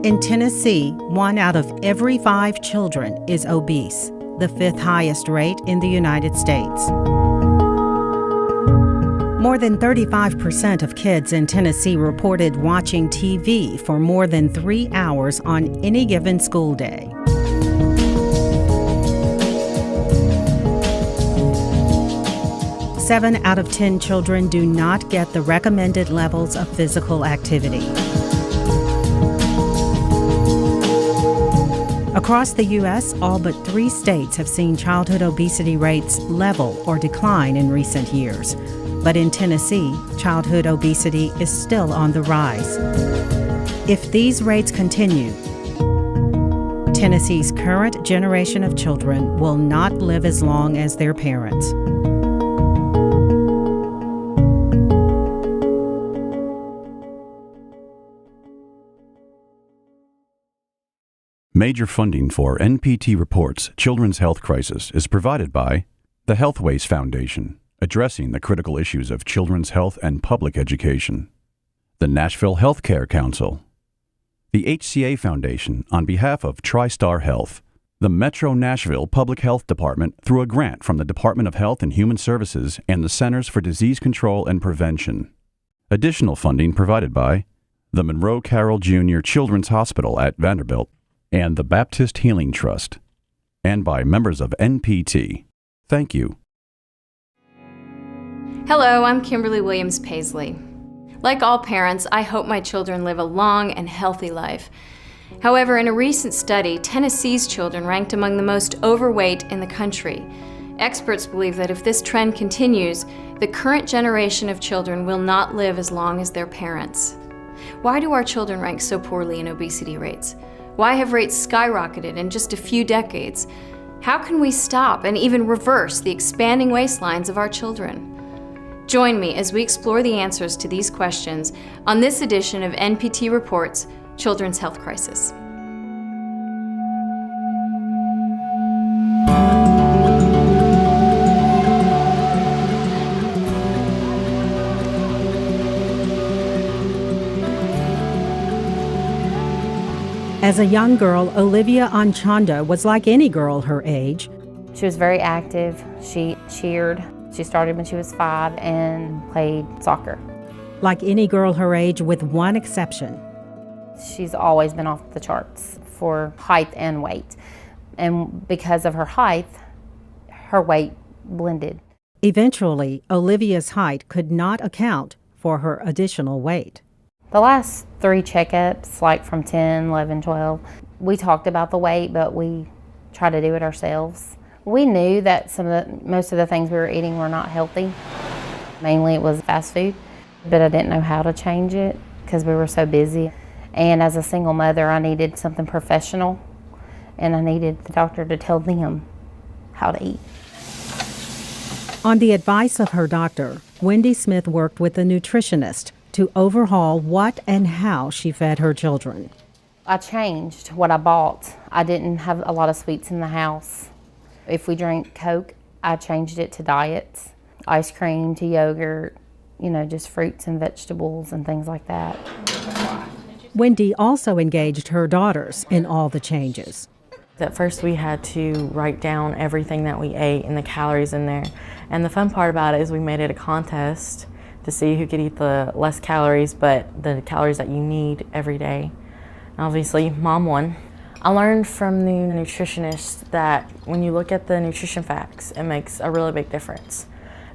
In Tennessee, 1 out of every 5 children is obese, the 5th highest rate in the United States. More than 35% of kids in Tennessee reported watching TV for more than 3 hours on any given school day. Seven out of 10 children do not get the recommended levels of physical activity. Across the U.S., all but 3 states have seen childhood obesity rates level or decline in recent years. But in Tennessee, childhood obesity is still on the rise. If these rates continue, Tennessee's current generation of children will not live as long as their parents. Major funding for NPT Reports Children's Health Crisis is provided by the Healthways Foundation, addressing the critical issues of children's health and public education, the Nashville Healthcare Council, the HCA Foundation on behalf of TriStar Health, the Metro Nashville Public Health Department through a grant from the Department of Health and Human Services and the Centers for Disease Control and Prevention. Additional funding provided by the Monroe Carroll Jr. Children's Hospital at Vanderbilt and the Baptist Healing Trust, and by members of NPT. Thank you. Hello, I'm Kimberly Williams Paisley. Like all parents, I hope my children live a long and healthy life. However, in a recent study, Tennessee's children ranked among the most overweight in the country. Experts believe that if this trend continues, the current generation of children will not live as long as their parents. Why do our children rank so poorly in obesity rates? Why have rates skyrocketed in just a few decades? How can we stop and even reverse the expanding waistlines of our children? Join me as we explore the answers to these questions on this edition of NPT Reports Children's Health Crisis. As a young girl, Olivia Anchanda was like any girl her age. She was very active. She cheered. She started when she was 5 and played soccer. Like any girl her age, with one exception. She's always been off the charts for height and weight. And because of her height, her weight blended. Eventually, Olivia's height could not account for her additional weight. The last 3 checkups, like from 10, 11, 12, we talked about the weight, but we tried to do it ourselves. We knew that most of the things we were eating were not healthy. Mainly it was fast food, but I didn't know how to change it because we were so busy. And as a single mother, I needed something professional, and I needed the doctor to tell them how to eat. On the advice of her doctor, Wendy Smith worked with a nutritionist to overhaul what and how she fed her children. I changed what I bought. I didn't have a lot of sweets in the house. If we drank Coke, I changed it to diets, ice cream to yogurt, just fruits and vegetables and things like that. Wendy also engaged her daughters in all the changes. At first we had to write down everything that we ate and the calories in there. And the fun part about it is we made it a contest to see who could eat the less calories, but the calories that you need every day. And obviously, Mom won. I learned from the nutritionist that when you look at the nutrition facts, it makes a really big difference.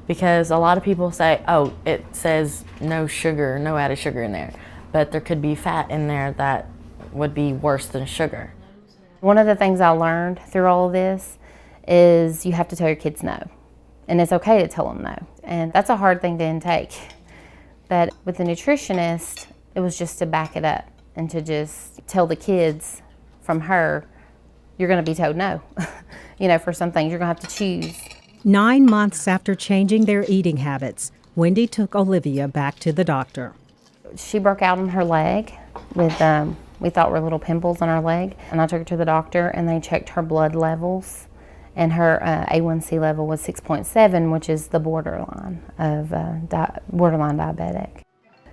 Because a lot of people say, oh, it says no sugar, no added sugar in there. But there could be fat in there that would be worse than sugar. One of the things I learned through all of this is you have to tell your kids no. And it's okay to tell them no. And that's a hard thing to intake. But with the nutritionist, it was just to back it up and to just tell the kids from her, you're going to be told no. For some things, you're going to have to choose. 9 months after changing their eating habits, Wendy took Olivia back to the doctor. She broke out on her leg with, we thought were little pimples on her leg. And I took her to the doctor and they checked her blood levels. And her A1C level was 6.7, which is the borderline of borderline diabetic.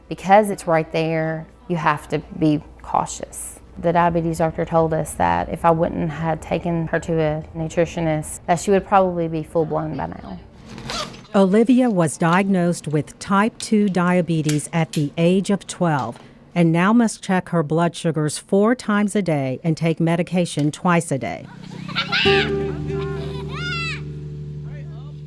Because it's right there, you have to be cautious. The diabetes doctor told us that if I wouldn't have taken her to a nutritionist, that she would probably be full-blown by now. Olivia was diagnosed with type 2 diabetes at the age of 12 and now must check her blood sugars 4 times a day and take medication twice a day.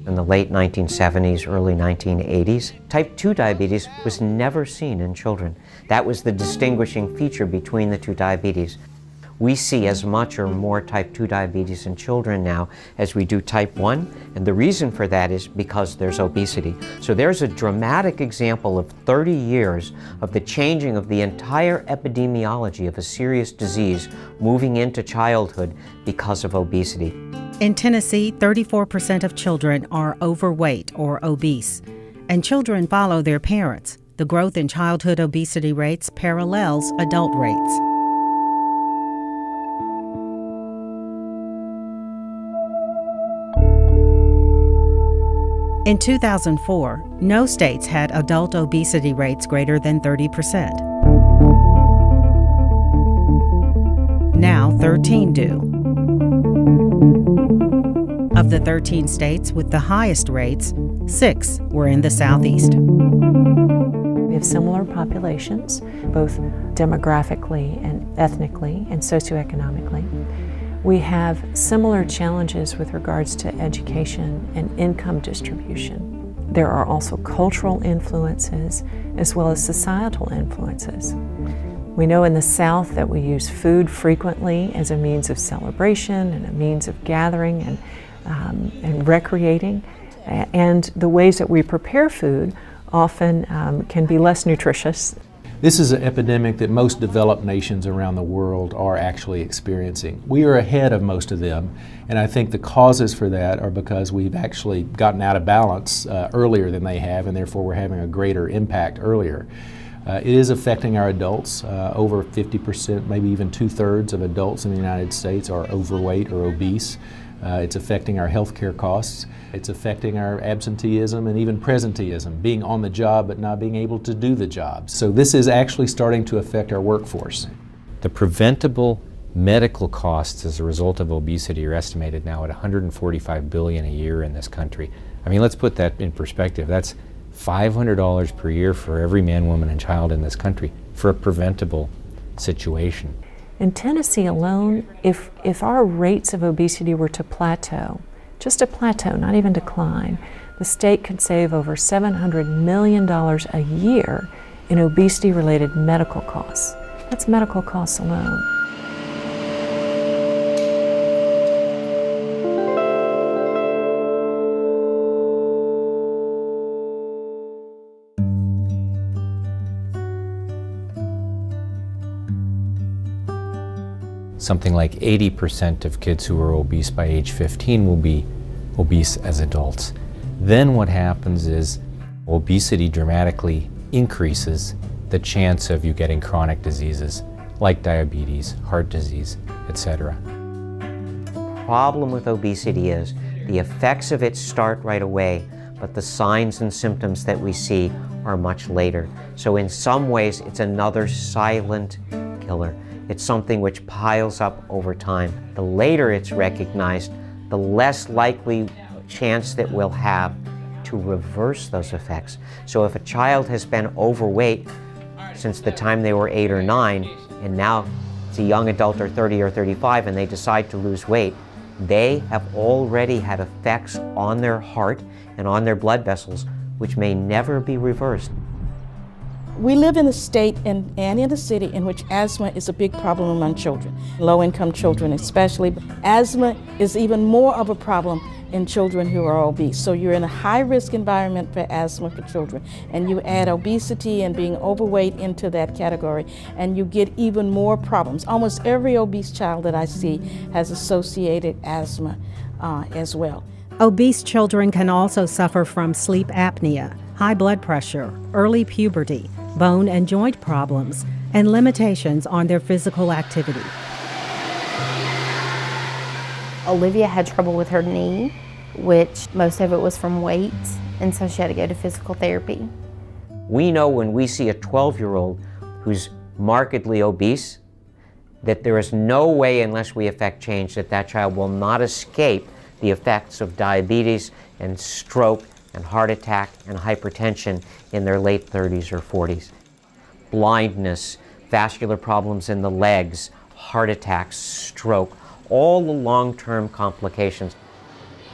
In the late 1970s, early 1980s, type 2 diabetes was never seen in children. That was the distinguishing feature between the two diabetes. We see as much or more type 2 diabetes in children now as we do type 1, and the reason for that is because there's obesity. So there's a dramatic example of 30 years of the changing of the entire epidemiology of a serious disease moving into childhood because of obesity. In Tennessee, 34% of children are overweight or obese, and children follow their parents. The growth in childhood obesity rates parallels adult rates. In 2004, no states had adult obesity rates greater than 30%. Now 13 do. Of the 13 states with the highest rates, 6 were in the Southeast. We have similar populations, both demographically and ethnically and socioeconomically. We have similar challenges with regards to education and income distribution. There are also cultural influences as well as societal influences. We know in the South that we use food frequently as a means of celebration and a means of gathering and recreating. And the ways that we prepare food often can be less nutritious. This is an epidemic that most developed nations around the world are actually experiencing. We are ahead of most of them, and I think the causes for that are because we've actually gotten out of balance earlier than they have, and therefore we're having a greater impact earlier. It is affecting our adults. Over 50%, maybe even 2/3 of adults in the United States are overweight or obese. It's affecting our healthcare costs. It's affecting our absenteeism and even presenteeism, being on the job but not being able to do the job. So this is actually starting to affect our workforce. The preventable medical costs as a result of obesity are estimated now at $145 billion a year in this country. I mean, let's put that in perspective. That's $500 per year for every man, woman, and child in this country for a preventable situation. In Tennessee alone, if our rates of obesity were to plateau, just a plateau, not even decline, the state could save over $700 million a year in obesity-related medical costs. That's medical costs alone. Something like 80% of kids who are obese by age 15 will be obese as adults. Then what happens is obesity dramatically increases the chance of you getting chronic diseases like diabetes, heart disease, etc. The problem with obesity is the effects of it start right away, but the signs and symptoms that we see are much later. So in some ways, it's another silent killer. It's something which piles up over time. The later it's recognized, the less likely chance that we'll have to reverse those effects. So if a child has been overweight since the time they were 8 or 9, and now it's a young adult or 30 or 35 and they decide to lose weight, they have already had effects on their heart and on their blood vessels which may never be reversed. We live in a state and in a city in which asthma is a big problem among children, low-income children especially. Asthma is even more of a problem in children who are obese. So you're in a high-risk environment for asthma for children, and you add obesity and being overweight into that category, and you get even more problems. Almost every obese child that I see has associated asthma as well. Obese children can also suffer from sleep apnea, high blood pressure, early puberty, bone and joint problems, and limitations on their physical activity. Olivia had trouble with her knee, which most of it was from weight, and so she had to go to physical therapy. We know when we see a 12-year-old who's markedly obese, that there is no way, unless we effect change, that that child will not escape the effects of diabetes and stroke and heart attack and hypertension in their late 30s or 40s. Blindness, vascular problems in the legs, heart attacks, stroke, all the long-term complications.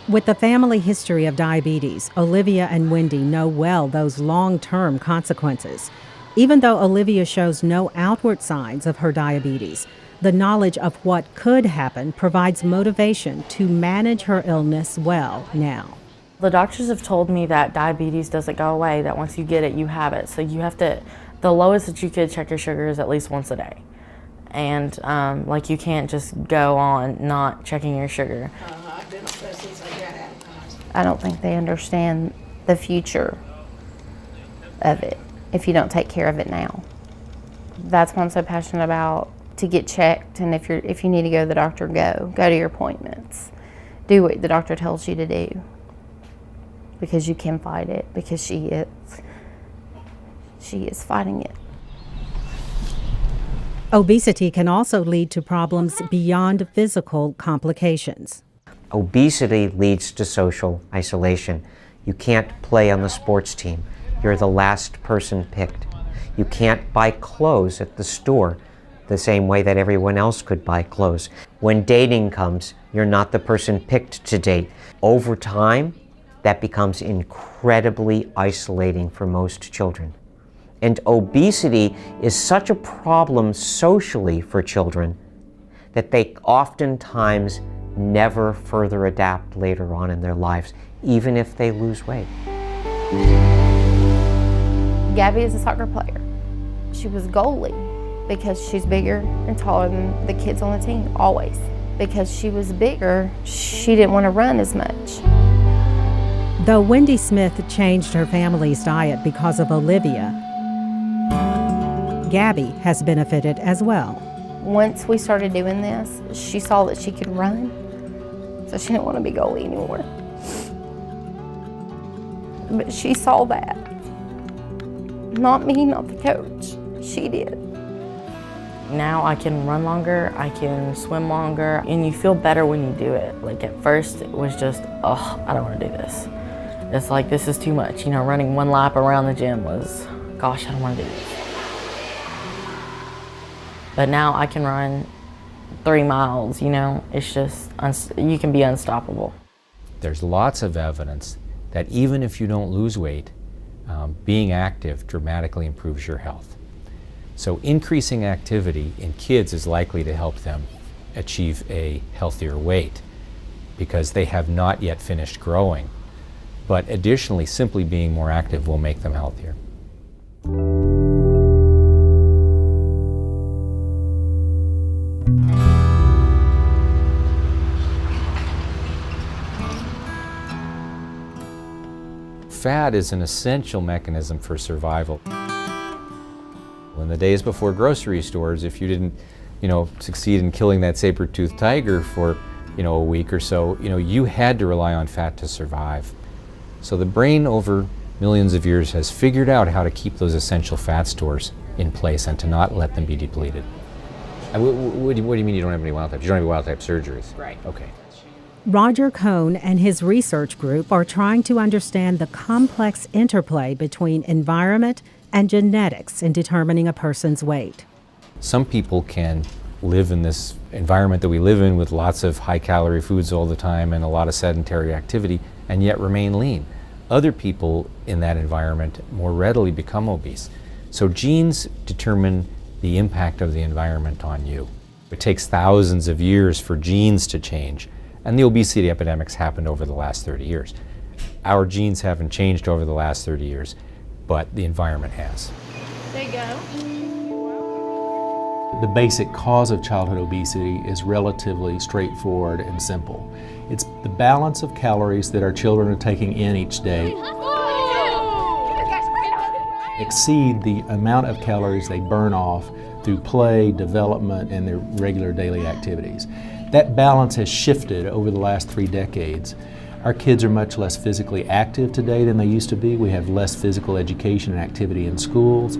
With the family history of diabetes, Olivia and Wendy know well those long-term consequences. Even though Olivia shows no outward signs of her diabetes, the knowledge of what could happen provides motivation to manage her illness well now. The doctors have told me that diabetes doesn't go away, that once you get it, you have it. So you have to, the lowest that you could check your sugar is at least once a day. And like you can't just go on not checking your sugar. I don't think they understand the future of it if you don't take care of it now. That's why I'm so passionate about to get checked, and if you need to go to the doctor, go to your appointments. Do what the doctor tells you to do, because you can fight it, because she is fighting it. Obesity can also lead to problems beyond physical complications. Obesity leads to social isolation. You can't play on the sports team. You're the last person picked. You can't buy clothes at the store the same way that everyone else could buy clothes. When dating comes, you're not the person picked to date. Over time, that becomes incredibly isolating for most children. And obesity is such a problem socially for children that they oftentimes never further adapt later on in their lives, even if they lose weight. Gabby is a soccer player. She was goalie because she's bigger and taller than the kids on the team, always. Because she was bigger, she didn't want to run as much. Though Wendy Smith changed her family's diet because of Olivia, Gabby has benefited as well. Once we started doing this, she saw that she could run, so she didn't want to be goalie anymore. But she saw that. Not me, not the coach. She did. Now I can run longer, I can swim longer, and you feel better when you do it. Like at first it was just, oh, I don't want to do this. It's like, this is too much. You know, running one lap around the gym was, gosh, I don't want to do this. But now I can run 3 miles, you know, it's just, you can be unstoppable. There's lots of evidence that even if you don't lose weight, being active dramatically improves your health. So increasing activity in kids is likely to help them achieve a healthier weight because they have not yet finished growing. But additionally, simply being more active will make them healthier. Fat is an essential mechanism for survival. In the days before grocery stores, if you didn't, succeed in killing that saber-toothed tiger for, a week or so, you had to rely on fat to survive. So the brain over millions of years has figured out how to keep those essential fat stores in place and to not let them be depleted. What do you mean you don't have any wild types? You don't have any wild type surgeries? Right. Okay. Roger Cohn and his research group are trying to understand the complex interplay between environment and genetics in determining a person's weight. Some people can live in this environment that we live in with lots of high-calorie foods all the time and a lot of sedentary activity and yet remain lean. Other people in that environment more readily become obese. So genes determine the impact of the environment on you. It takes thousands of years for genes to change, and the obesity epidemics happened over the last 30 years. Our genes haven't changed over the last 30 years, but the environment has. There you go. The basic cause of childhood obesity is relatively straightforward and simple. It's the balance of calories that our children are taking in each day exceed the amount of calories they burn off through play, development, and their regular daily activities. That balance has shifted over the last 3 decades. Our kids are much less physically active today than they used to be. We have less physical education and activity in schools.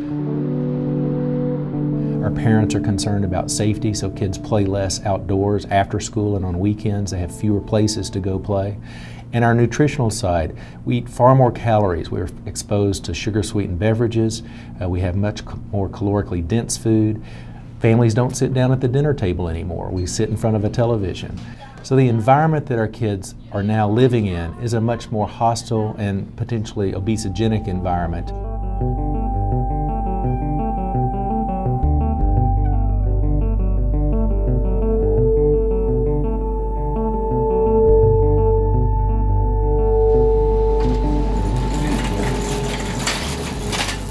Our parents are concerned about safety, so kids play less outdoors after school and on weekends. They have fewer places to go play. And our nutritional side, we eat far more calories. We're exposed to sugar-sweetened beverages. We have much more calorically dense food. Families don't sit down at the dinner table anymore. We sit in front of a television. So the environment that our kids are now living in is a much more hostile and potentially obesogenic environment.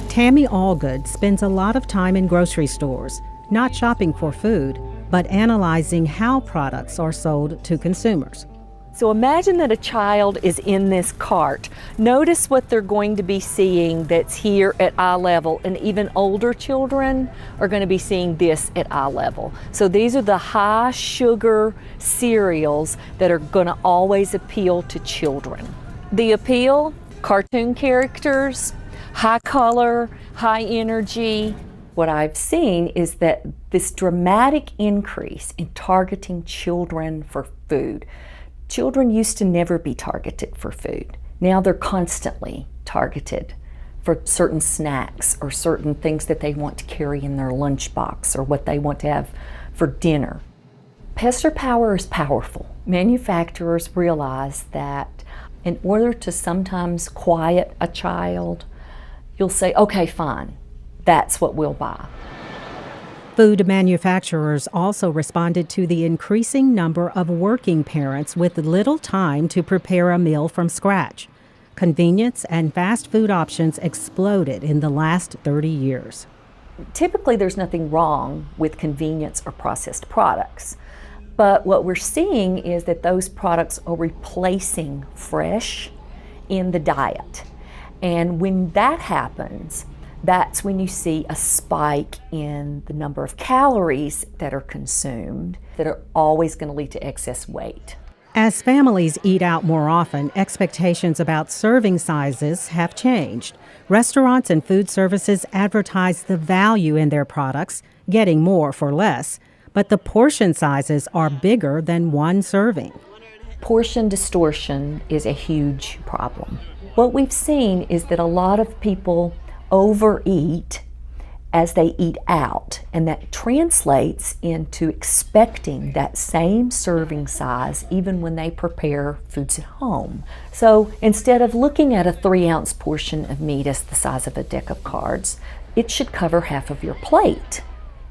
Tammy Allgood spends a lot of time in grocery stores, not shopping for food, but analyzing how products are sold to consumers. So imagine that a child is in this cart. Notice what they're going to be seeing that's here at eye level, and even older children are going to be seeing this at eye level. So these are the high sugar cereals that are going to always appeal to children. The appeal, cartoon characters, high color, high energy. What I've seen is that this dramatic increase in targeting children for food. Children used to never be targeted for food. Now they're constantly targeted for certain snacks or certain things that they want to carry in their lunchbox or what they want to have for dinner. Pester power is powerful. Manufacturers realize that in order to sometimes quiet a child, you'll say, okay, fine, that's what we'll buy. Food manufacturers also responded to the increasing number of working parents with little time to prepare a meal from scratch. Convenience and fast food options exploded in the last 30 years. Typically, there's nothing wrong with convenience or processed products. But what we're seeing is that those products are replacing fresh in the diet. And when that happens, that's when you see a spike in the number of calories that are consumed that are always going to lead to excess weight. As families eat out more often, expectations about serving sizes have changed. Restaurants and food services advertise the value in their products, getting more for less, but the portion sizes are bigger than one serving. Portion distortion is a huge problem. What we've seen is that a lot of people overeat as they eat out, and that translates into expecting that same serving size even when they prepare foods at home. So instead of looking at a 3-ounce portion of meat as the size of a deck of cards, it should cover half of your plate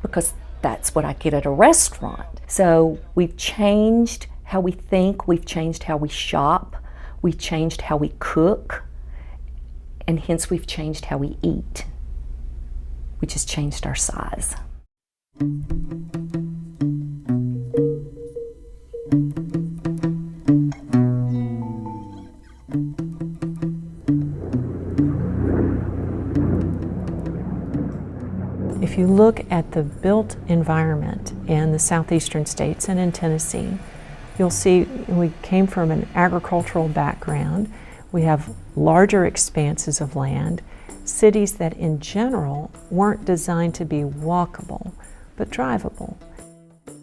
because that's what I get at a restaurant. So we've changed how we think, we've changed how we shop, we've changed how we cook, and hence we've changed how we eat, which has changed our size. If you look at the built environment in the southeastern states and in Tennessee, you'll see we came from an agricultural background. We have larger expanses of land, cities that in general weren't designed to be walkable, but drivable.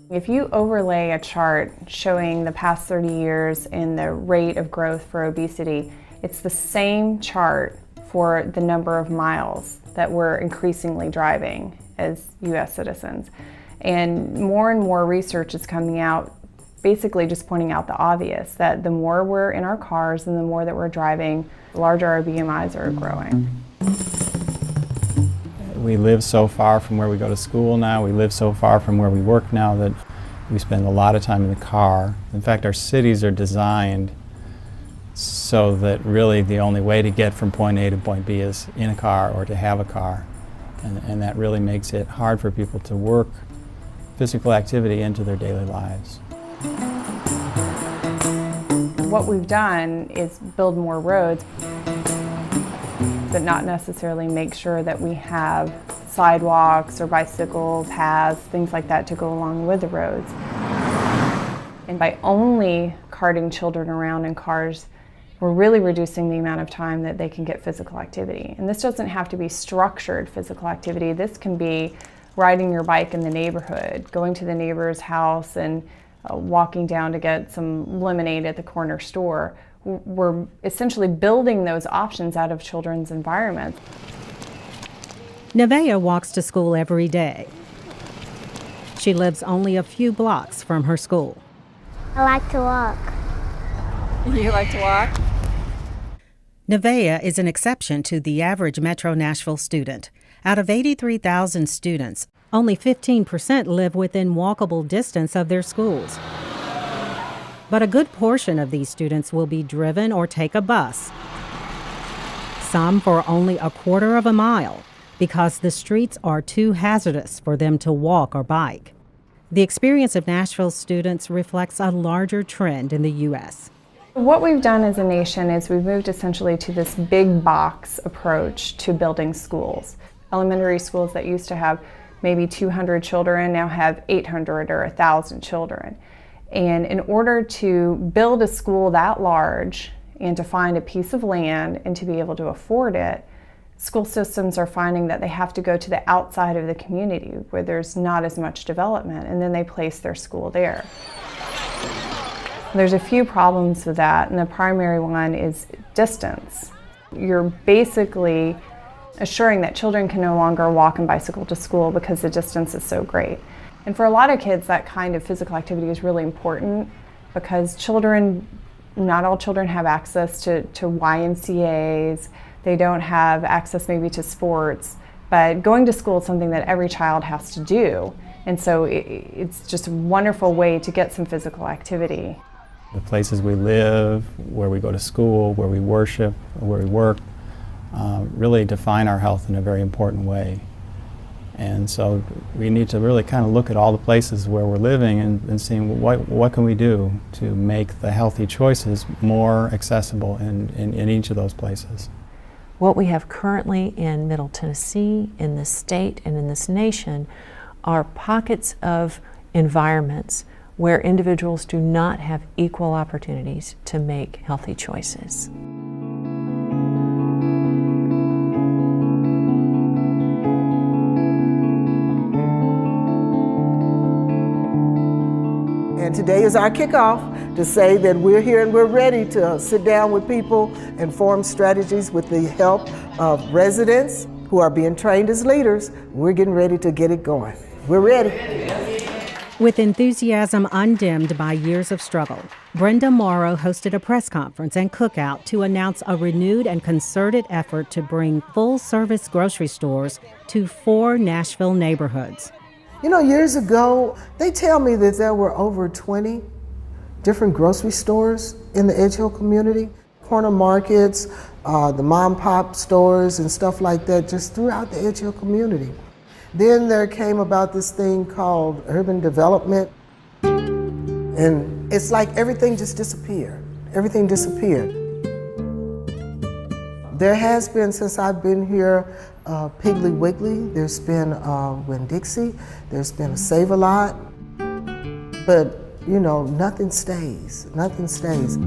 If you overlay a chart showing the past 30 years in the rate of growth for obesity, it's the same chart for the number of miles that we're increasingly driving as US citizens. And more research is coming out basically just pointing out the obvious, that the more we're in our cars and the more that we're driving, the larger our BMIs are growing. We live so far from where we go to school now, we live so far from where we work now that we spend a lot of time in the car. In fact, our cities are designed so that really the only way to get from point A to point B is in a car or to have a car. And that really makes it hard for people to work physical activity into their daily lives. What we've done is build more roads, but not necessarily make sure that we have sidewalks or bicycle paths, things like that to go along with the roads. And by only carting children around in cars, we're really reducing the amount of time that they can get physical activity. And this doesn't have to be structured physical activity. This can be riding your bike in the neighborhood, going to the neighbor's house and walking down to get some lemonade at the corner store. We're essentially building those options out of children's environments. Nevaeh walks to school every day. She lives only a few blocks from her school. I like to walk. You like to walk? Nevaeh is an exception to the average Metro Nashville student. Out of 83,000 students, only 15% live within walkable distance of their schools. But a good portion of these students will be driven or take a bus, some for only a quarter of a mile, because the streets are too hazardous for them to walk or bike. The experience of Nashville students reflects a larger trend in the U.S. What we've done as a nation is we've moved essentially to this big box approach to building schools. Elementary schools that used to have maybe 200 children now have 800 or 1,000 children. And in order to build a school that large and to find a piece of land and to be able to afford it, school systems are finding that they have to go to the outside of the community where there's not as much development, and then they place their school there. There's a few problems with that, and the primary one is distance. You're basically assuring that children can no longer walk and bicycle to school because the distance is so great. And for a lot of kids, that kind of physical activity is really important because not all children have access to YMCAs. They don't have access maybe to sports, but going to school is something that every child has to do. And so it's just a wonderful way to get some physical activity. The places we live, where we go to school, where we worship, where we work, really define our health in a very important way. And so we need to really kind of look at all the places where we're living and seeing what can we do to make the healthy choices more accessible in each of those places. What we have currently in Middle Tennessee, in this state, and in this nation are pockets of environments where individuals do not have equal opportunities to make healthy choices. And today is our kickoff to say that we're here and we're ready to sit down with people and form strategies with the help of residents who are being trained as leaders. We're getting ready to get it going. We're ready. With enthusiasm undimmed by years of struggle, Brenda Morrow hosted a press conference and cookout to announce a renewed and concerted effort to bring full-service grocery stores to 4 Nashville neighborhoods. You know, years ago, they tell me that there were over 20 different grocery stores in the Edge Hill community, corner markets, the mom pop stores and stuff like that, just throughout the Edge Hill community. Then there came about this thing called urban development, and it's like everything just disappeared. Everything disappeared. There has been, since I've been here, Piggly Wiggly, there's been Winn-Dixie, there's been a Save-A-Lot, but you know, nothing stays, nothing stays.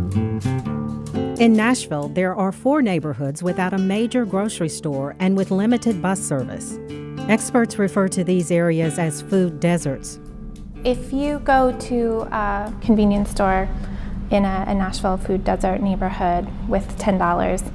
In Nashville, there are 4 neighborhoods without a major grocery store and with limited bus service. Experts refer to these areas as food deserts. If you go to a convenience store in a Nashville food desert neighborhood with $10,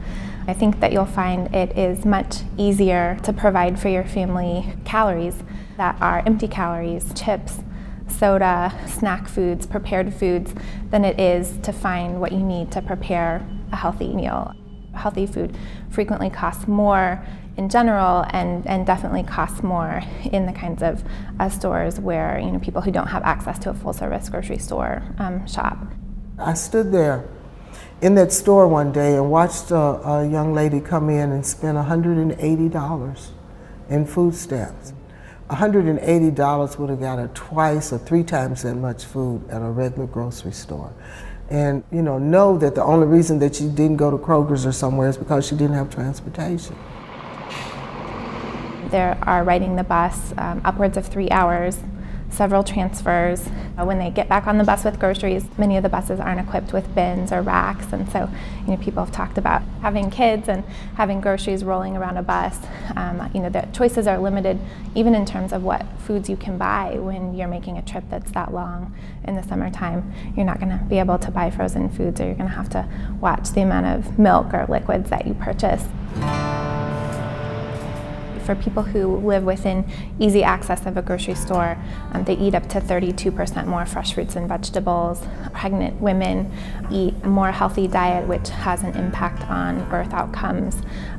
I think that you'll find it is much easier to provide for your family calories that are empty calories, chips, soda, snack foods, prepared foods, than it is to find what you need to prepare a healthy meal. Healthy food frequently costs more in general and definitely costs more in the kinds of stores where people who don't have access to a full-service grocery store shop. I stood there in that store one day and watched a young lady come in and spend $180 in food stamps. $180 would have got her twice or 3 times that much food at a regular grocery store. And know that the only reason that she didn't go to Kroger's or somewhere is because she didn't have transportation. They are riding the bus upwards of 3 hours several transfers. When they get back on the bus with groceries, many of the buses aren't equipped with bins or racks, and so people have talked about having kids and having groceries rolling around a bus. The choices are limited even in terms of what foods you can buy when you're making a trip that's that long in the summertime. You're not going to be able to buy frozen foods, or you're going to have to watch the amount of milk or liquids that you purchase. For people who live within easy access of a grocery store, they eat up to 32% more fresh fruits and vegetables. Pregnant women eat a more healthy diet, which has an impact on birth outcomes.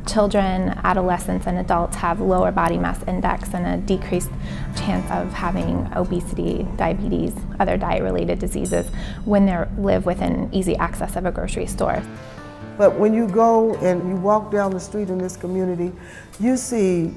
Children, adolescents, and adults have lower body mass index and a decreased chance of having obesity, diabetes, other diet-related diseases when they live within easy access of a grocery store. But when you go and you walk down the street in this community, you see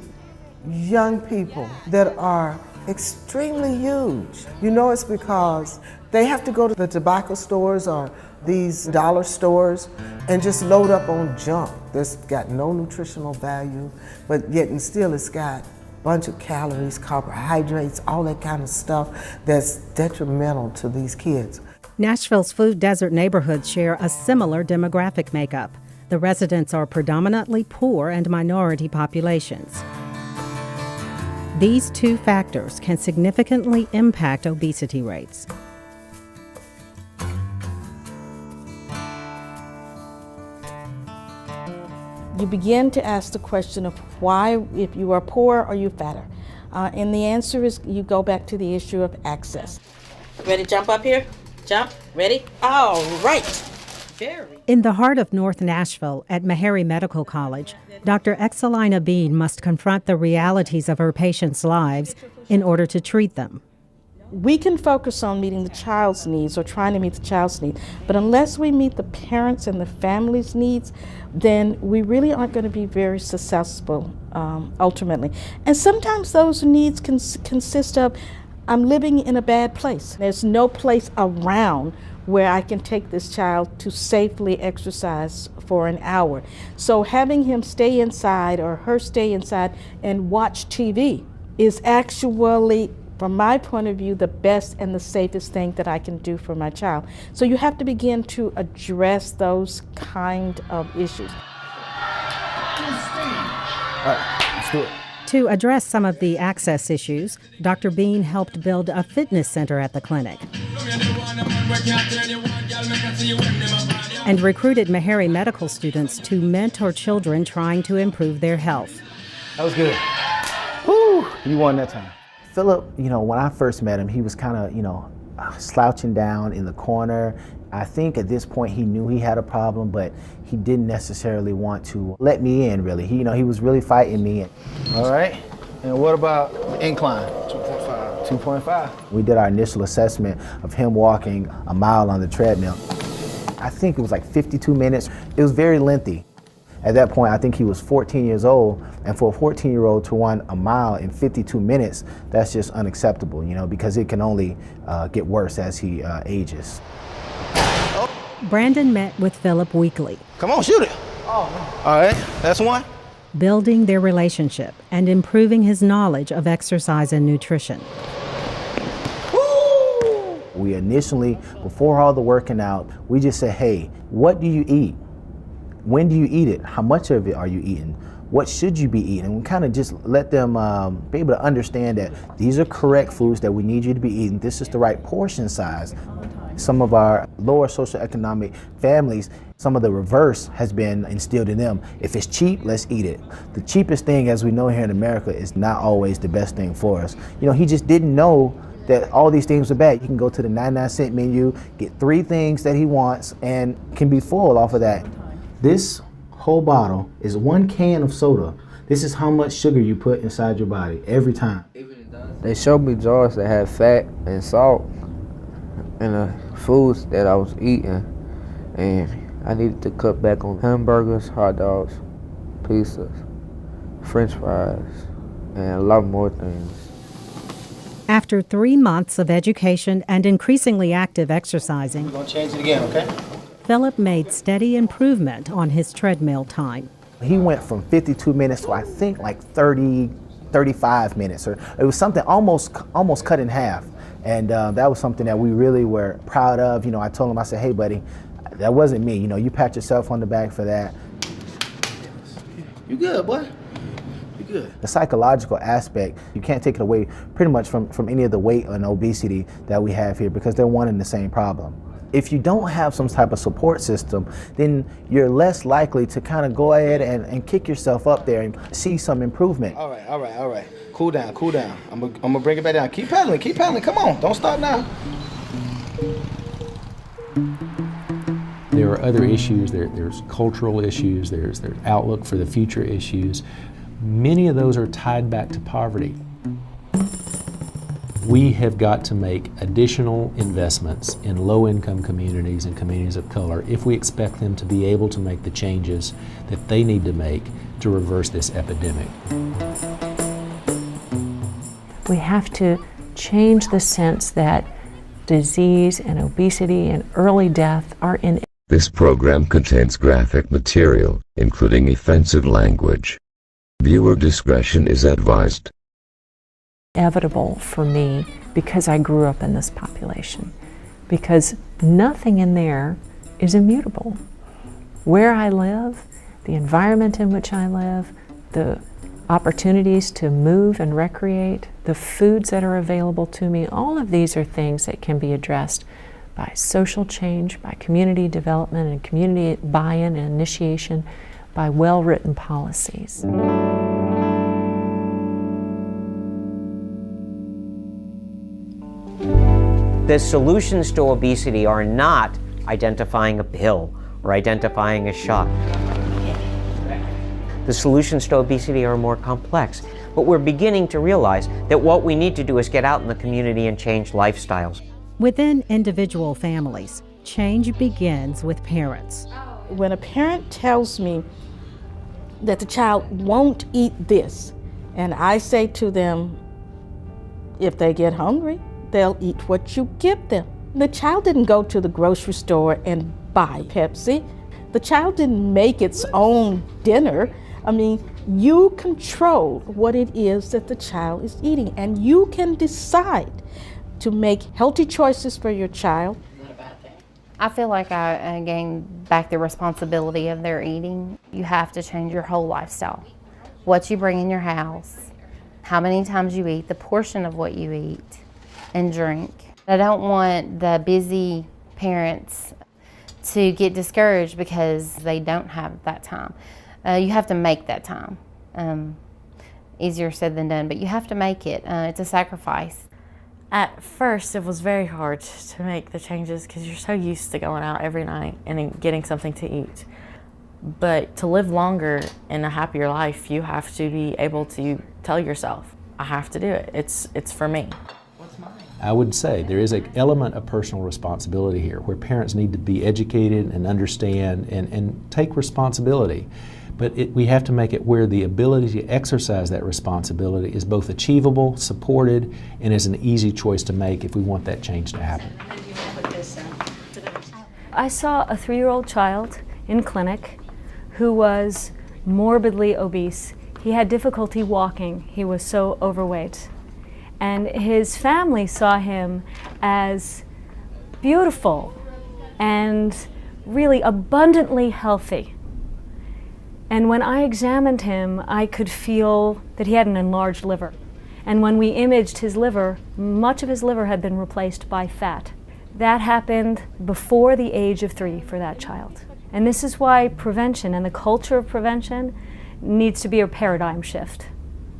young people that are extremely huge. You know it's because they have to go to the tobacco stores or these dollar stores and just load up on junk that's got no nutritional value, but yet and still it's got a bunch of calories, carbohydrates, all that kind of stuff that's detrimental to these kids. Nashville's food desert neighborhoods share a similar demographic makeup. The residents are predominantly poor and minority populations. These two factors can significantly impact obesity rates. You begin to ask the question of why, if you are poor, are you fatter? And the answer is you go back to the issue of access. Ready to jump up here? Jump. Ready? All right. Very. In the heart of North Nashville at Meharry Medical College, Dr. Excelina Bean must confront the realities of her patients' lives in order to treat them. We can focus on meeting the child's needs or trying to meet the child's needs, but unless we meet the parents and the family's needs, then we really aren't going to be very successful ultimately. And sometimes those needs can consist of, I'm living in a bad place. There's no place around where I can take this child to safely exercise for an hour. So having him stay inside or her stay inside and watch TV is actually, from my point of view, the best and the safest thing that I can do for my child. So you have to begin to address those kind of issues. All right, let's do it. To address some of the access issues, Dr. Bean helped build a fitness center at the clinic and recruited Meharry medical students to mentor children trying to improve their health. That was good. Woo, you won that time. Philip, when I first met him, he was kind of, slouching down in the corner. I think at this point he knew he had a problem, but he didn't necessarily want to let me in, really. He was really fighting me. All right, and what about incline? 2.5. 2.5. We did our initial assessment of him walking a mile on the treadmill. I think it was like 52 minutes. It was very lengthy. At that point, I think he was 14 years old, and for a 14-year-old to run a mile in 52 minutes, that's just unacceptable, because it can only get worse as he ages. Brandon met with Philip weekly. Come on, shoot it. Oh. All right, that's one. Building their relationship and improving his knowledge of exercise and nutrition. Woo! We initially, before all the working out, we just said, hey, what do you eat? When do you eat it? How much of it are you eating? What should you be eating? And we kind of just let them be able to understand that these are correct foods that we need you to be eating. This is the right portion size. Some of our lower socioeconomic families, some of the reverse has been instilled in them. If it's cheap, let's eat it. The cheapest thing, as we know here in America, is not always the best thing for us. He just didn't know that all these things are bad. You can go to the 99-cent menu, get 3 things that he wants, and can be full off of that. This whole bottle is 1 can of soda. This is how much sugar you put inside your body every time. They showed me jars that had fat and salt in the foods that I was eating, and I needed to cut back on hamburgers, hot dogs, pizzas, french fries, and a lot more things. After 3 months of education and increasingly active exercising, We're gonna change it again, okay? Philip made steady improvement on his treadmill time. He went from 52 minutes to I think like 30, 35 minutes, or it was something almost cut in half. And that was something that we really were proud of. You know, I told him, I said, hey buddy, that wasn't me. You know, you pat yourself on the back for that. You good, boy? You good? The psychological aspect, you can't take it away pretty much from any of the weight and obesity that we have here, because they're one and the same problem. If you don't have some type of support system, then you're less likely to kind of go ahead and kick yourself up there and see some improvement. All right. Cool down. I'm gonna bring it back down. Keep paddling. Come on, don't stop now. There are other issues, there's cultural issues, there's outlook for the future issues. Many of those are tied back to poverty. We have got to make additional investments in low-income communities and communities of color if we expect them to be able to make the changes that they need to make to reverse this epidemic. We have to change the sense that disease and obesity and early death are inevitable. This program contains graphic material, including offensive language. Viewer discretion is advised. Inevitable for me because I grew up in this population, because nothing in there is immutable. Where I live, the environment in which I live, the opportunities to move and recreate, the foods that are available to me, all of these are things that can be addressed by social change, by community development and community buy-in and initiation, by well-written policies. The solutions to obesity are not identifying a pill or identifying a shot. The solutions to obesity are more complex, but we're beginning to realize that what we need to do is get out in the community and change lifestyles. Within individual families, change begins with parents. When a parent tells me that the child won't eat this, and I say to them, if they get hungry, they'll eat what you give them. The child didn't go to the grocery store and buy Pepsi. The child didn't make its own dinner. I mean, you control what it is that the child is eating, and you can decide to make healthy choices for your child. I feel like I gained back the responsibility of their eating. You have to change your whole lifestyle. What you bring in your house, how many times you eat, the portion of what you eat and drink. I don't want the busy parents to get discouraged because they don't have that time. You have to make that time. Easier said than done, but you have to make it. It's a sacrifice. At first, it was very hard to make the changes because you're so used to going out every night and getting something to eat. But to live longer and a happier life, you have to be able to tell yourself, I have to do it. It's for me. I would say there is an element of personal responsibility here where parents need to be educated and understand and take responsibility. But we have to make it where the ability to exercise that responsibility is both achievable, supported, and is an easy choice to make if we want that change to happen. I saw a 3-year-old child in clinic who was morbidly obese. He had difficulty walking. He was so overweight. And his family saw him as beautiful and really abundantly healthy. And when I examined him, I could feel that he had an enlarged liver. And when we imaged his liver, much of his liver had been replaced by fat. That happened before the age of 3 for that child. And this is why prevention and the culture of prevention needs to be a paradigm shift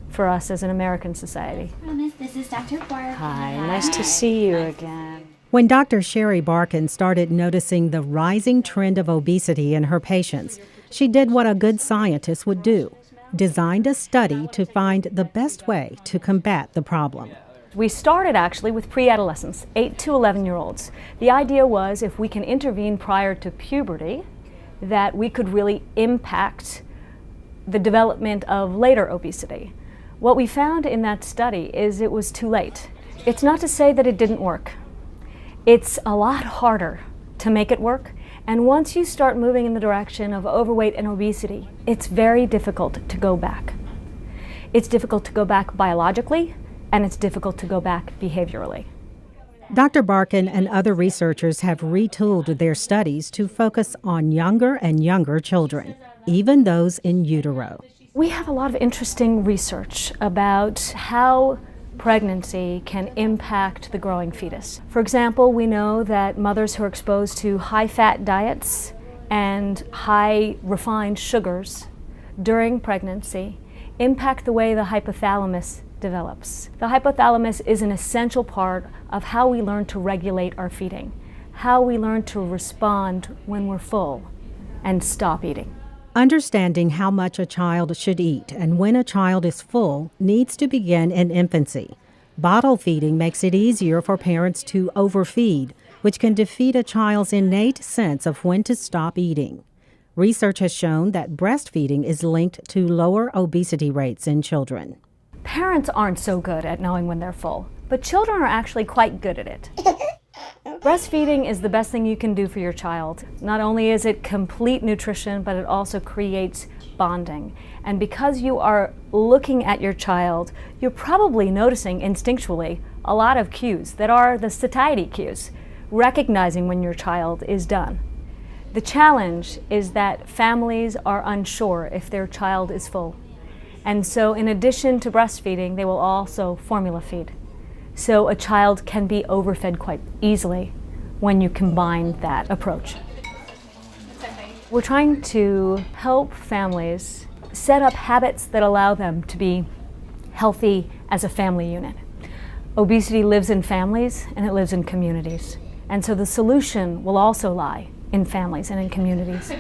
for us as an American society. This is Dr. Barkin. Hi, nice to see you again. When Dr. Sherry Barkin started noticing the rising trend of obesity in her patients, she did what a good scientist would do, designed a study to find the best way to combat the problem. We started actually with pre-adolescents, 8 to 11-year-olds. The idea was if we can intervene prior to puberty, that we could really impact the development of later obesity. What we found in that study is it was too late. It's not to say that it didn't work. It's a lot harder to make it work. And once you start moving in the direction of overweight and obesity, it's very difficult to go back. It's difficult to go back biologically, and it's difficult to go back behaviorally. Dr. Barkin and other researchers have retooled their studies to focus on younger and younger children, even those in utero. We have a lot of interesting research about how pregnancy can impact the growing fetus. For example, we know that mothers who are exposed to high-fat diets and high refined sugars during pregnancy impact the way the hypothalamus develops. The hypothalamus is an essential part of how we learn to regulate our feeding, how we learn to respond when we're full and stop eating. Understanding how much a child should eat and when a child is full needs to begin in infancy. Bottle feeding makes it easier for parents to overfeed, which can defeat a child's innate sense of when to stop eating. Research has shown that breastfeeding is linked to lower obesity rates in children. Parents aren't so good at knowing when they're full, but children are actually quite good at it. Breastfeeding is the best thing you can do for your child. Not only is it complete nutrition, but it also creates bonding. And because you are looking at your child, you're probably noticing instinctually a lot of cues that are the satiety cues, recognizing when your child is done. The challenge is that families are unsure if their child is full. And so in addition to breastfeeding, they will also formula feed. So a child can be overfed quite easily when you combine that approach. We're trying to help families set up habits that allow them to be healthy as a family unit. Obesity lives in families and it lives in communities. And so the solution will also lie in families and in communities.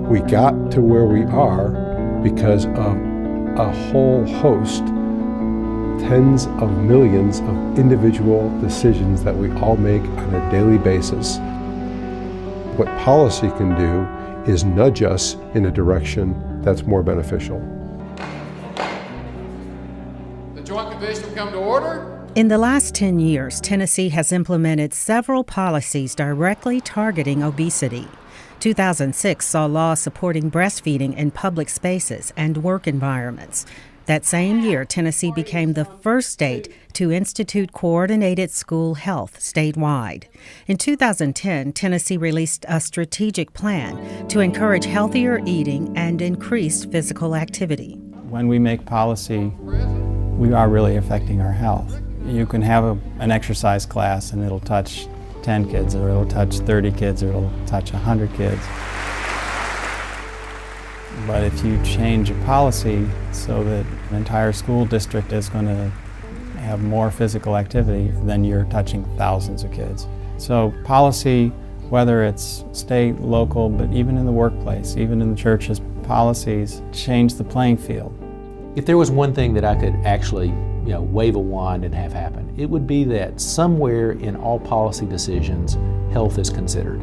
We got to where we are because of a whole host, tens of millions of individual decisions that we all make on a daily basis. What policy can do is nudge us in a direction that's more beneficial. The joint convention will come to order. In the last 10 years, Tennessee has implemented several policies directly targeting obesity. 2006 saw laws supporting breastfeeding in public spaces and work environments. That same year, Tennessee became the first state to institute coordinated school health statewide. In 2010, Tennessee released a strategic plan to encourage healthier eating and increased physical activity. When we make policy, we are really affecting our health. You can have an exercise class and it'll touch 10 kids, or it'll touch 30 kids, or it'll touch 100 kids. But if you change a policy so that an entire school district is going to have more physical activity, then you're touching thousands of kids. So policy, whether it's state, local, but even in the workplace, even in the churches, policies change the playing field. If there was one thing that I could actually wave a wand and have happen, it would be that somewhere in all policy decisions, health is considered.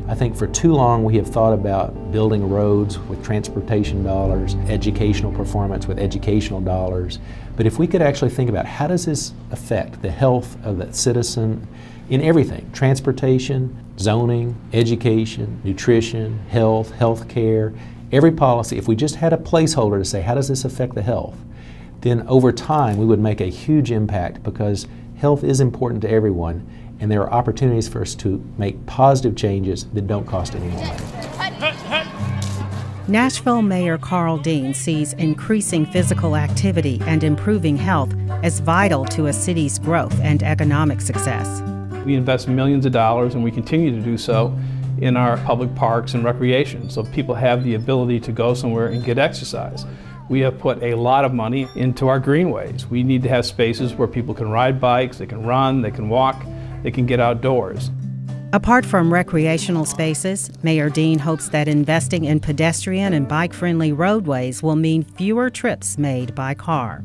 I think for too long we have thought about building roads with transportation dollars, educational performance with educational dollars, but if we could actually think about how does this affect the health of the citizen in everything, transportation, zoning, education, nutrition, health care, every policy, if we just had a placeholder to say how does this affect the health, then over time we would make a huge impact, because health is important to everyone and there are opportunities for us to make positive changes that don't cost any more money. Nashville Mayor Carl Dean sees increasing physical activity and improving health as vital to a city's growth and economic success. We invest millions of dollars, and we continue to do so, in our public parks and recreation, so people have the ability to go somewhere and get exercise. We have put a lot of money into our greenways. We need to have spaces where people can ride bikes, they can run, they can walk, they can get outdoors. Apart from recreational spaces, Mayor Dean hopes that investing in pedestrian and bike-friendly roadways will mean fewer trips made by car.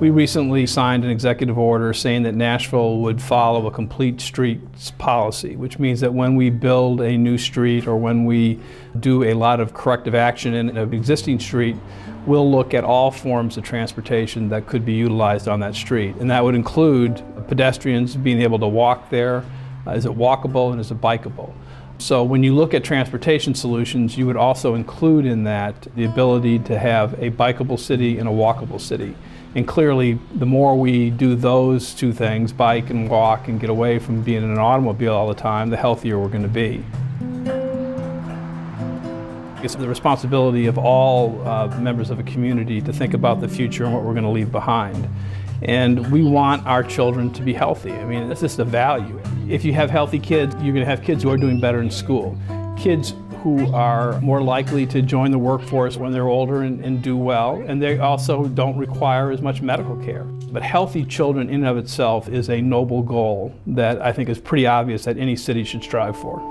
We recently signed an executive order saying that Nashville would follow a complete streets policy, which means that when we build a new street or when we do a lot of corrective action in an existing street, we'll look at all forms of transportation that could be utilized on that street. And that would include Pedestrians being able to walk there, is it walkable and is it bikeable? So when you look at transportation solutions, you would also include in that the ability to have a bikeable city and a walkable city. And clearly, the more we do those two things, bike and walk, and get away from being in an automobile all the time, the healthier we're going to be. It's the responsibility of all members of a community to think about the future and what we're going to leave behind. And we want our children to be healthy. I mean, it's just a value. If you have healthy kids, you're going to have kids who are doing better in school. Kids who are more likely to join the workforce when they're older and do well, and they also don't require as much medical care. But healthy children in and of itself is a noble goal that I think is pretty obvious that any city should strive for.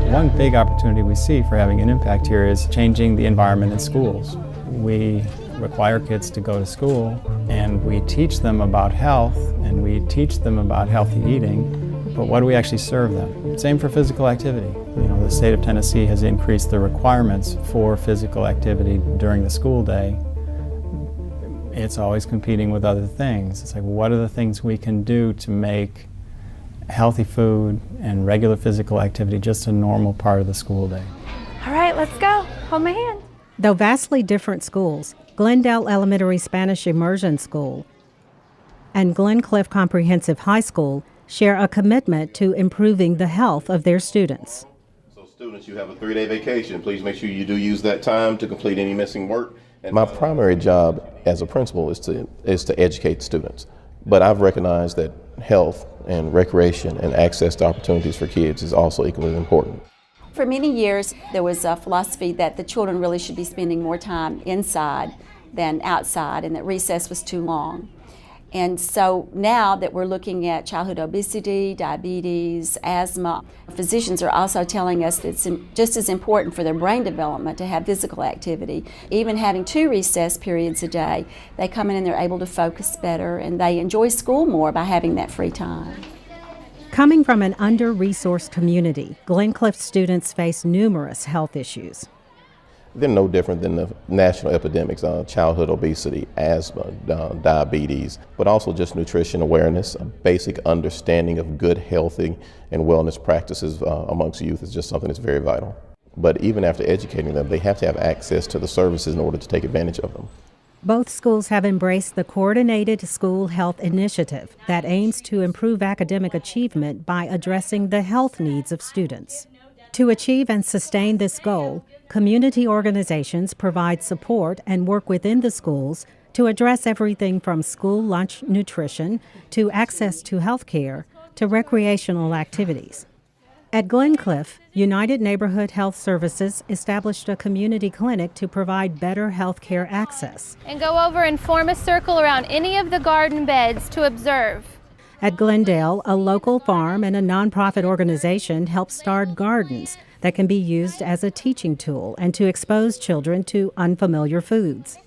One big opportunity we see for having an impact here is changing the environment in schools. We require kids to go to school and we teach them about health and we teach them about healthy eating, but what do we actually serve them? Same for physical activity. You know, the state of Tennessee has increased the requirements for physical activity during the school day. It's always competing with other things. It's like, what are the things we can do to make healthy food and regular physical activity just a normal part of the school day? All right, let's go. Hold my hand. Though vastly different schools, Glendale Elementary Spanish Immersion School and Glencliff Comprehensive High School share a commitment to improving the health of their students. So students, you have a 3-day vacation. Please make sure you do use that time to complete any missing work. My primary job as a principal is to educate students. But I've recognized that health and recreation and access to opportunities for kids is also equally important. For many years, there was a philosophy that the children really should be spending more time inside than outside, and that recess was too long. And so now that we're looking at childhood obesity, diabetes, asthma, physicians are also telling us that it's just as important for their brain development to have physical activity. Even having 2 recess periods a day, they come in and they're able to focus better, and they enjoy school more by having that free time. Coming from an under-resourced community, Glencliff students face numerous health issues. They're no different than the national epidemics, childhood obesity, asthma, diabetes, but also just nutrition awareness. A basic understanding of good, healthy, and wellness practices amongst youth is just something that's very vital. But even after educating them, they have to have access to the services in order to take advantage of them. Both schools have embraced the Coordinated School Health Initiative that aims to improve academic achievement by addressing the health needs of students. To achieve and sustain this goal, community organizations provide support and work within the schools to address everything from school lunch nutrition to access to health care to recreational activities. At Glencliff, United Neighborhood Health Services established a community clinic to provide better health care access. And go over and form a circle around any of the garden beds to observe. At Glendale, a local farm and a nonprofit organization help start gardens that can be used as a teaching tool and to expose children to unfamiliar foods.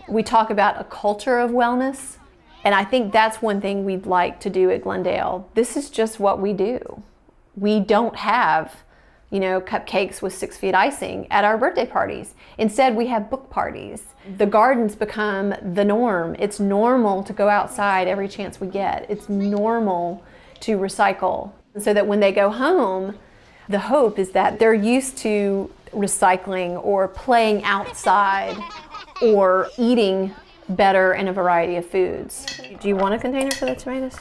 We talk about a culture of wellness, and I think that's one thing we'd like to do at Glendale. This is just what we do. We don't have, cupcakes with 6 feet icing at our birthday parties. Instead, we have book parties. The gardens become the norm. It's normal to go outside every chance we get. It's normal to recycle. So that when they go home, the hope is that they're used to recycling or playing outside or eating better in a variety of foods. Do you want a container for the tomatoes?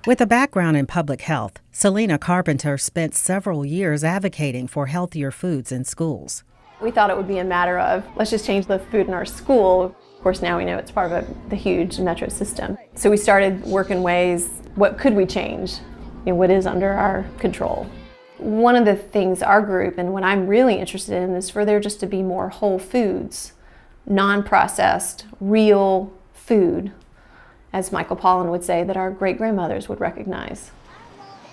With a background in public health, Selena Carpenter spent several years advocating for healthier foods in schools. We thought it would be a matter of, let's just change the food in our school. Of course, now we know it's part of the huge metro system. So we started working ways, what could we change? What is under our control? One of the things our group, and what I'm really interested in, is for there just to be more whole foods, non-processed, real food, as Michael Pollan would say, that our great-grandmothers would recognize.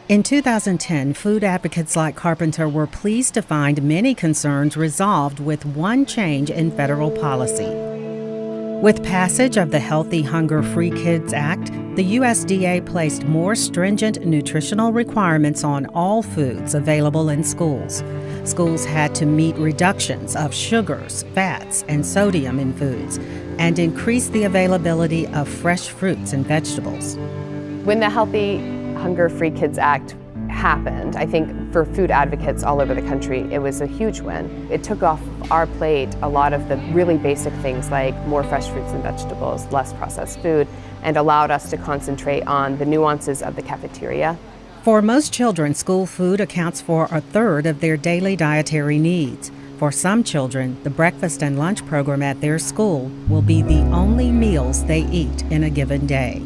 In 2010, food advocates like Carpenter were pleased to find many concerns resolved with one change in federal policy. With passage of the Healthy Hunger Free Kids Act, the USDA placed more stringent nutritional requirements on all foods available in schools. Schools had to meet reductions of sugars, fats, and sodium in foods, and increase the availability of fresh fruits and vegetables. When the Healthy Hunger Free Kids Act happened, I think for food advocates all over the country, it was a huge win. It took off our plate a lot of the really basic things like more fresh fruits and vegetables, less processed food, and allowed us to concentrate on the nuances of the cafeteria. For most children, school food accounts for a third of their daily dietary needs. For some children, the breakfast and lunch program at their school will be the only meals they eat in a given day.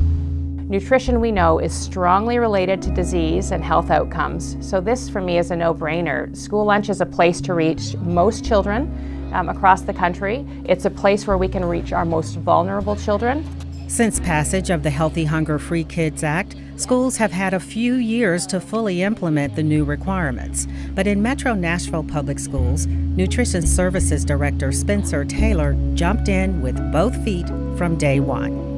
Nutrition, we know, is strongly related to disease and health outcomes. So this, for me, is a no-brainer. School lunch is a place to reach most children across the country. It's a place where we can reach our most vulnerable children. Since passage of the Healthy Hunger Free Kids Act, schools have had a few years to fully implement the new requirements. But in Metro Nashville Public Schools, Nutrition Services Director Spencer Taylor jumped in with both feet from day one.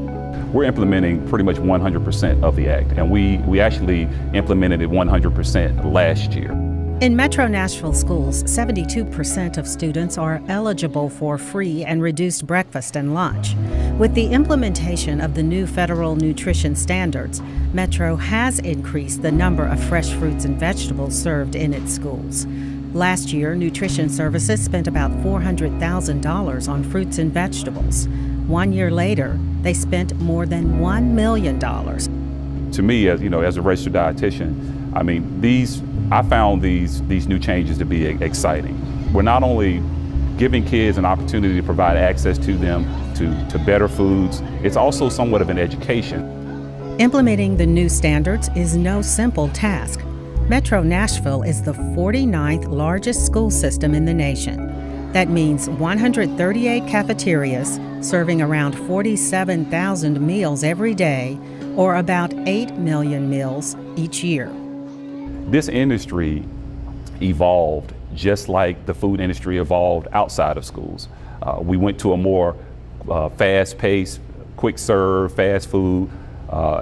We're implementing pretty much 100% of the act, and we actually implemented it 100% last year. In Metro Nashville schools, 72% of students are eligible for free and reduced breakfast and lunch. With the implementation of the new federal nutrition standards, Metro has increased the number of fresh fruits and vegetables served in its schools. Last year, Nutrition Services spent about $400,000 on fruits and vegetables. 1 year later, they spent more than $1 million. To me, as a registered dietitian, I found these new changes to be exciting. We're not only giving kids an opportunity to provide access to them to better foods, it's also somewhat of an education. Implementing the new standards is no simple task. Metro Nashville is the 49th largest school system in the nation. That means 138 cafeterias serving around 47,000 meals every day, or about 8 million meals each year. This industry evolved just like the food industry evolved outside of schools. We went to a more fast-paced, quick-serve, fast food,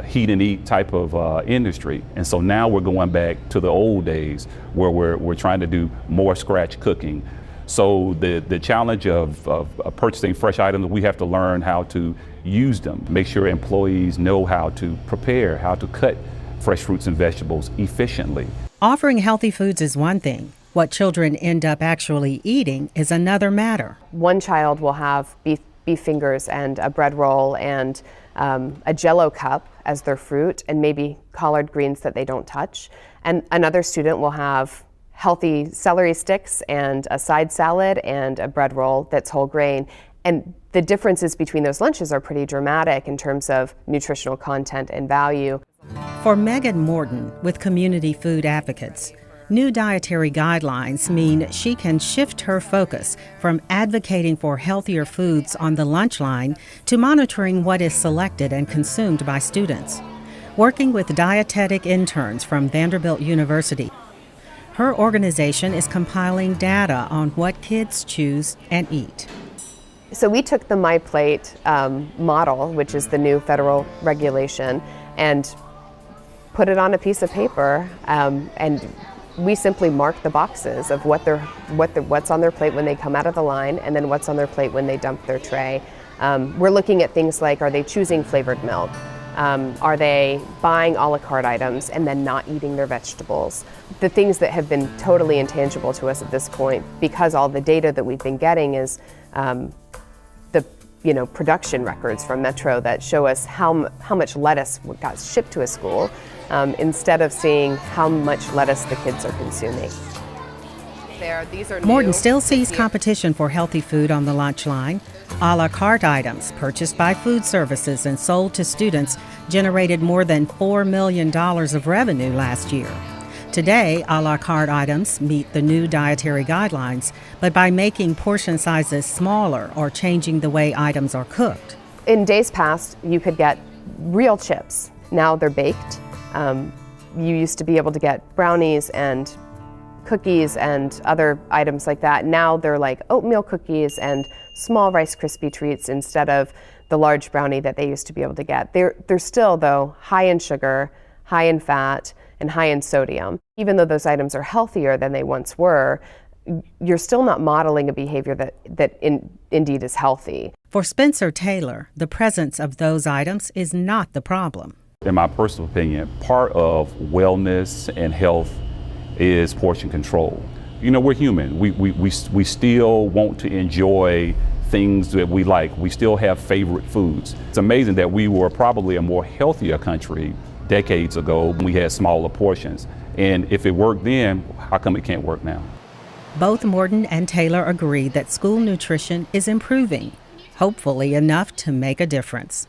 heat and eat type of industry. And so now we're going back to the old days where we're trying to do more scratch cooking. So the challenge of purchasing fresh items, we have to learn how to use them, make sure employees know how to prepare, how to cut fresh fruits and vegetables efficiently. Offering healthy foods is one thing. What children end up actually eating is another matter. One child will have beef fingers and a bread roll and a Jell-O cup as their fruit and maybe collard greens that they don't touch. And another student will have healthy celery sticks and a side salad and a bread roll that's whole grain. And the differences between those lunches are pretty dramatic in terms of nutritional content and value. For Megan Morton with Community Food Advocates, new dietary guidelines mean she can shift her focus from advocating for healthier foods on the lunch line to monitoring what is selected and consumed by students. Working with dietetic interns from Vanderbilt University, her organization is compiling data on what kids choose and eat. So we took the My Plate model, which is the new federal regulation, and put it on a piece of paper, and we simply mark the boxes of what's on their plate when they come out of the line, and then what's on their plate when they dump their tray. We're looking at things like, are they choosing flavored milk? Are they buying a la carte items and then not eating their vegetables? The things that have been totally intangible to us at this point, because all the data that we've been getting is the production records from Metro that show us how much lettuce got shipped to a school, instead of seeing how much lettuce the kids are consuming. Morton still sees competition for healthy food on the lunch line. A la carte items purchased by food services and sold to students generated more than $4 million of revenue last year. Today, a la carte items meet the new dietary guidelines, but by making portion sizes smaller or changing the way items are cooked. In days past, you could get real chips. Now they're baked. You used to be able to get brownies and cookies and other items like that. Now they're like oatmeal cookies and small Rice Krispie treats instead of the large brownie that they used to be able to get. They're still, though, high in sugar, high in fat, and high in sodium. Even though those items are healthier than they once were, you're still not modeling a behavior that indeed is healthy. For Spencer Taylor, the presence of those items is not the problem. In my personal opinion, part of wellness and health is portion control. You know, we're human. We still want to enjoy things that we like. We still have favorite foods. It's amazing that we were probably a more healthier country decades ago when we had smaller portions. And if it worked then, how come it can't work now? Both Morton and Taylor agree that school nutrition is improving, hopefully enough to make a difference.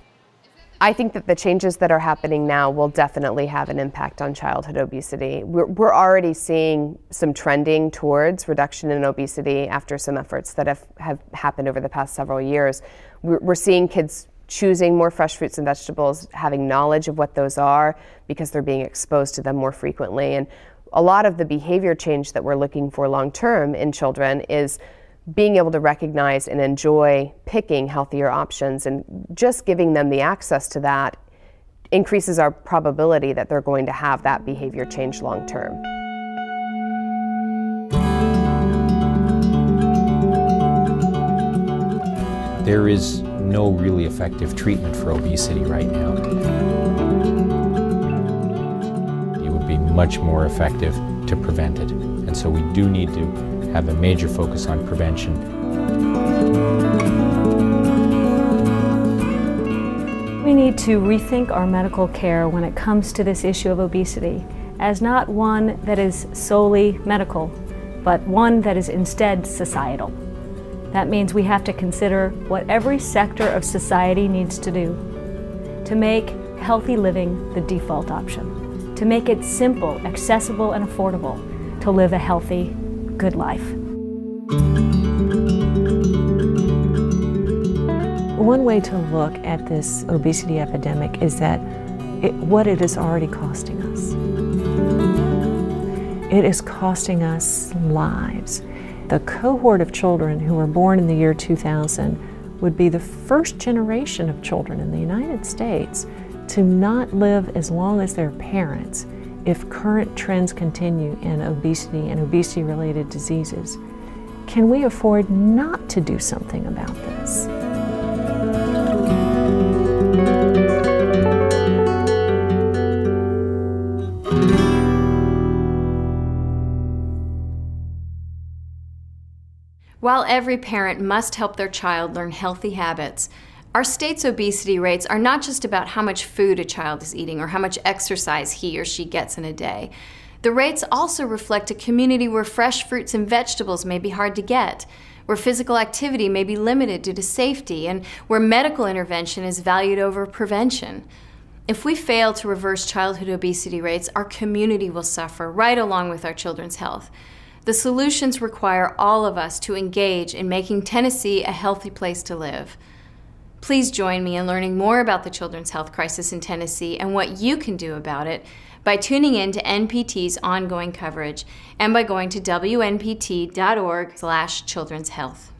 I think that the changes that are happening now will definitely have an impact on childhood obesity. We're already seeing some trending towards reduction in obesity after some efforts that have happened over the past several years. We're seeing kids choosing more fresh fruits and vegetables, having knowledge of what those are because they're being exposed to them more frequently. And a lot of the behavior change that we're looking for long term in children is being able to recognize and enjoy picking healthier options, and just giving them the access to that increases our probability that they're going to have that behavior change long term. There is no really effective treatment for obesity right now. It would be much more effective to prevent it, and so we do need to have a major focus on prevention. We need to rethink our medical care when it comes to this issue of obesity as not one that is solely medical, but one that is instead societal. That means we have to consider what every sector of society needs to do to make healthy living the default option, to make it simple, accessible, and affordable to live a healthy, good life. One way to look at this obesity epidemic is that what it is already costing us. It is costing us lives. The cohort of children who were born in the year 2000 would be the first generation of children in the United States to not live as long as their parents if current trends continue in obesity and obesity-related diseases. Can we afford not to do something about this? While every parent must help their child learn healthy habits, our state's obesity rates are not just about how much food a child is eating or how much exercise he or she gets in a day. The rates also reflect a community where fresh fruits and vegetables may be hard to get, where physical activity may be limited due to safety, and where medical intervention is valued over prevention. If we fail to reverse childhood obesity rates, our community will suffer right along with our children's health. The solutions require all of us to engage in making Tennessee a healthy place to live. Please join me in learning more about the children's health crisis in Tennessee and what you can do about it by tuning in to NPT's ongoing coverage and by going to WNPT.org/children's health.